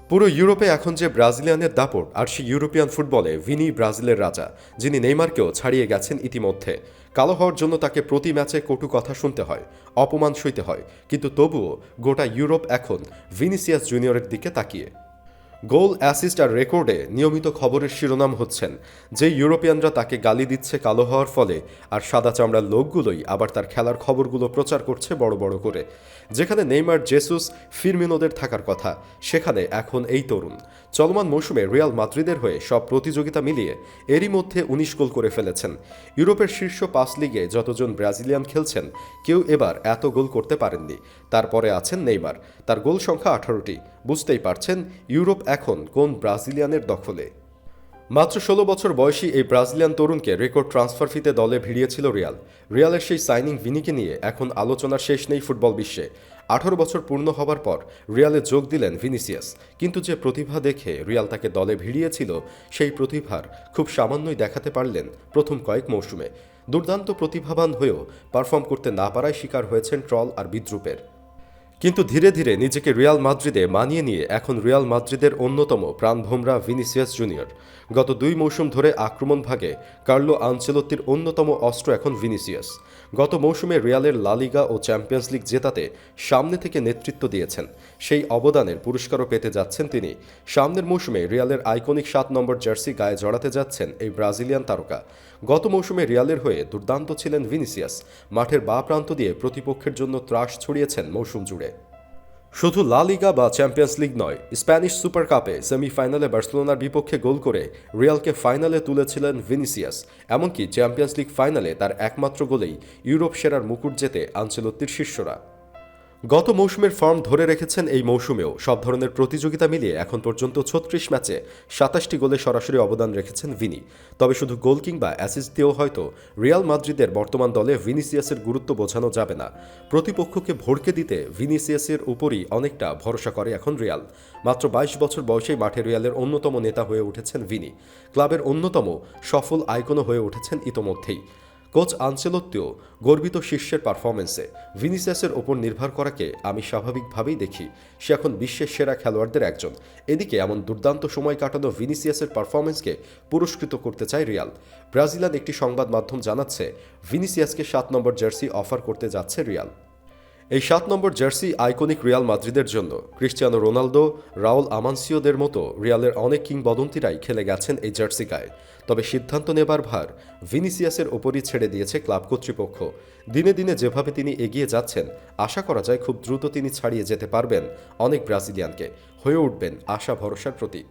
পুরো ইউরোপে এখন যে ব্রাজিলিয়ানের দাপট আর সেই ইউরোপিয়ান ফুটবলে ভিনি ব্রাজিলের রাজা, যিনি নেইমারকেও ছাড়িয়ে গেছেন ইতিমধ্যে। কালো হওয়ার জন্য তাকে প্রতি ম্যাচে কটু কথা শুনতে হয়, অপমান সইতে হয়, কিন্তু তবুও গোটা ইউরোপ এখন ভিনিসিয়াস জুনিয়রের দিকে তাকিয়ে। গোল, অ্যাসিস্ট আর রেকর্ডে নিয়মিত খবরের শিরোনাম হচ্ছেন যে ইউরোপিয়ানরা তাকে গালি দিচ্ছে কালো হওয়ার ফলে, আর সাদা চামড়ার লোকগুলোই আবার তার খেলার খবরগুলো প্রচার করছে বড় বড় করে। যেখানে নেইমার, জেসুস, ফিরমিনোদের থাকার কথা, সেখানে এখন এই তরুণ। চলমান মৌসুমে রিয়াল মাদ্রিদের হয়ে সব প্রতিযোগিতা মিলিয়ে এরই মধ্যে ১৯ গোল করে ফেলেছেন। ইউরোপের শীর্ষ ৫ লিগে যতজন ব্রাজিলিয়ান খেলছেন, কেউ এবার এত গোল করতে পারেননি। তারপরে আছেন নেইমার, তার গোল সংখ্যা ১৮টি। বুঝতেই পারছেন ইউরোপ এখন কোন ব্রাজিলিয়ানের দখলে। মাত্র ১৬ বছর বয়সী এই ব্রাজিলিয়ান তরুণকে রেকর্ড ট্রান্সফার ফিতে দলে ভিড়িয়েছিল রিয়াল। রিয়ালের সেই সাইনিং ভিনিকে নিয়ে এখন আলোচনার শেষ নেই ফুটবল বিশ্বে। ১৮ বছর পূর্ণ হবার পর রিয়ালে যোগ দিলেন ভিনিসিয়াস, কিন্তু যে প্রতিভা দেখে রিয়াল তাকে দলে ভিড়িয়েছিল, সেই প্রতিভার খুব সামান্যই দেখাতে পারলেন প্রথম কয়েক মৌসুমে। দুর্দান্ত প্রতিভাবান হয়েও পারফর্ম করতে না পারায় শিকার হয়েছেন ট্রল আর বিদ্রূপের। কিন্তু ধীরে ধীরে নিজেকে রিয়াল মাদ্রিদে মানিয়ে নিয়ে এখন রিয়াল মাদ্রিদের অন্যতম প্রাণভোমরা ভিনিসিয়াস জুনিয়র। গত ২ মৌসুম ধরে আক্রমণ ভাগে কার্লো আনচেলত্তির অন্যতম অস্ত্র এখন ভিনিসিয়াস। গত মৌসুমে রিয়ালের লা লিগা ও চ্যাম্পিয়ন্স লিগ জেতাতে সামনে থেকে নেতৃত্ব দিয়েছেন, সেই অবদানের পুরস্কারও পেতে যাচ্ছেন তিনি। সামনের মৌসুমে রিয়ালের আইকনিক ৭ নম্বর জার্সি গায়ে জড়াতে যাচ্ছেন এই ব্রাজিলিয়ান তারকা। গত মৌসুমে রিয়ালের হয়ে দুর্দান্ত ছিলেন ভিনিসিয়াস। মাঠের বাঁ প্রান্ত দিয়ে প্রতিপক্ষের জন্য ত্রাস ছড়িয়েছেন মৌসুম জুড়ে। শুধু লা লিগা বা চ্যাম্পিয়ন্স লিগ নয়, স্প্যানিশ সুপার কাপে সেমিফাইনালে বার্সেলোনার বিপক্ষে গোল করে রিয়ালকে ফাইনালে তুলেছিলেন ভিনিসিয়াস। এমনকি চ্যাম্পিয়ন্স লিগ ফাইনালে তার একমাত্র গোলেই ইউরোপ সেরার মুকুট জেতে আনচেলত্তির শিষ্যরা। গত মৌসুমের ফর্ম ধরে রেখেছেন এই মৌসুমেও। সব ধরনের প্রতিযোগিতা মিলিয়ে এখন পর্যন্ত ৩৬ ম্যাচে ২৭টি গোলে সরাসরি অবদান রেখেছেন ভিনি। তবে শুধু গোল কিংবা অ্যাসিস্ট দিয়েও হয়তো রিয়াল মাদ্রিদের বর্তমান দলে ভিনিসিয়াসের গুরুত্ব বোঝানো যাবে না। প্রতিপক্ষকে ভড়কে দিতে ভিনিসিয়াসের উপরই অনেকটা ভরসা করে এখন রিয়াল। মাত্র ২২ বছর বয়সেই মাঠে রিয়ালের অন্যতম নেতা হয়ে উঠেছেন ভিনি। ক্লাবের অন্যতম সফল আইকনও হয়ে উঠেছেন ইতোমধ্যেই। কোচ আনচেলত্তিও গর্বিত শিষ্যের পারফরমেন্সে। ভিনিসিয়াসের ওপর নির্ভর করাকে আমি স্বাভাবিকভাবেই দেখি। সে এখন বিশ্বের সেরা খেলোয়াড়দের একজন। এদিকে এমন দুর্দান্ত সময় কাটানো ভিনিসিয়াসের পারফরমেন্সকে পুরস্কৃত করতে চায় রিয়াল। ব্রাজিলিয়ান একটি সংবাদ মাধ্যম জানাচ্ছে, ভিনিসিয়াসকে ৭ নম্বর জার্সি অফার করতে যাচ্ছে রিয়াল। এই ৭ নম্বর জার্সি আইকনিক রিয়াল মাদ্রিদের জন্য। ক্রিস্টিয়ানো রোনালদো, রাউল আমানসিওদের মতো রিয়ালের অনেক কিংবদন্তিরাই খেলে গেছেন এই জার্সি গায়ে। তবে সিদ্ধান্ত নেবার ভার ভিনিসিয়াসের ওপরই ছেড়ে দিয়েছে ক্লাব কর্তৃপক্ষ। দিনে দিনে যেভাবে তিনি এগিয়ে যাচ্ছেন, আশা করা যায় খুব দ্রুত তিনি ছাড়িয়ে যেতে পারবেন অনেক ব্রাজিলিয়ানকে, হয়ে উঠবেন আশা ভরসার প্রতীক।